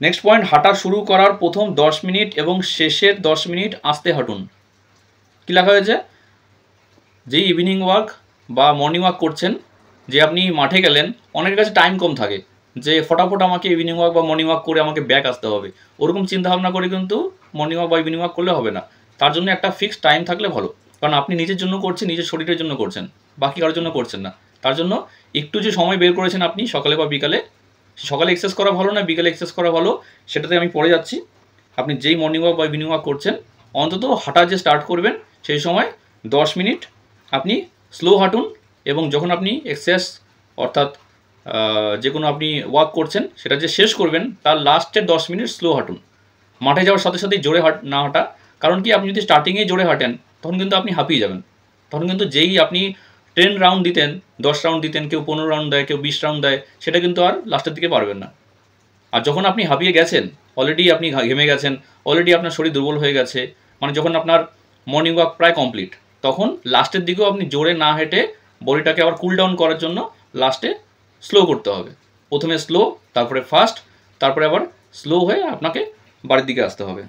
Next point, হাঁটা শুরু করার প্রথম 10 মিনিট এবং শেষের 10 মিনিট আস্তে হাঁটুন। কী লেখা হয়েছে? যেই ইভিনিং ওয়াক বা মর্নিং ওয়াক করছেন, যে আপনি মাঠে গেলেন, অনেকের কাছে টাইম কম থাকে যে ফটাফট আমাকে ইভিনিং ওয়াক বা মর্নিং ওয়াক করে আমাকে ব্যাক আসতে হবে, ওরকম চিন্তাভাবনা করে কিন্তু মর্নিং ওয়াক বা ইভিনিং ওয়াক করলে হবে না। তার জন্য একটা ফিক্সড টাইম থাকলে ভালো, কারণ আপনি নিজের জন্য করছেন, নিজের শরীরের জন্য করছেন, বাকি কারোর জন্য করছেন না। তার জন্য একটু যে সময় বের করেছেন আপনি সকালে বা বিকালে, সকালে এক্সারসাইজ করা ভালো না বিকালে এক্সারসাইজ করা ভালো সেটাতে আমি পরে যাচ্ছি। আপনি যেই মর্নিং ওয়াক বা ইভিনিং ওয়াক করছেন, অন্তত হাঁটা যে স্টার্ট করবেন সেই সময় 10 মিনিট আপনি স্লো হাঁটুন, এবং যখন আপনি এক্সারসাইজ অর্থাৎ যে কোনো আপনি ওয়াক করছেন সেটা যে শেষ করবেন তার লাস্টের 10 মিনিট স্লো হাঁটুন। মাঠে যাওয়ার সাথে সাথেই জোরে না হাঁটা, কারণ কি আপনি যদি স্টার্টিংয়েই জোরে হাঁটেন তখন কিন্তু আপনি হাঁপিয়ে যাবেন। তখন কিন্তু যেই আপনি 10 রাউন্ড দিতেন, 10 রাউন্ড দিতেন, কেউ 15 রাউন্ড দেয়, কেউ 20 রাউন্ড দেয়, সেটা কিন্তু আর লাস্টের দিকে পারবেন না। আর যখন আপনি হাঁপিয়ে গেছেন, অলরেডি আপনি ঘেমে গেছেন, অলরেডি আপনার শরীর দুর্বল হয়ে গেছে, মানে যখন আপনার মর্নিং ওয়াক প্রায় কমপ্লিট, তখন লাস্টের দিকেও আপনি জোরে না হেঁটে বডিটাকে আবার কুল ডাউন করার জন্য লাস্টে স্লো করতে হবে। প্রথমে স্লো, তারপরে ফাস্ট, তারপরে আবার স্লো হয়ে আপনাকে বাড়ির দিকে আসতে হবে।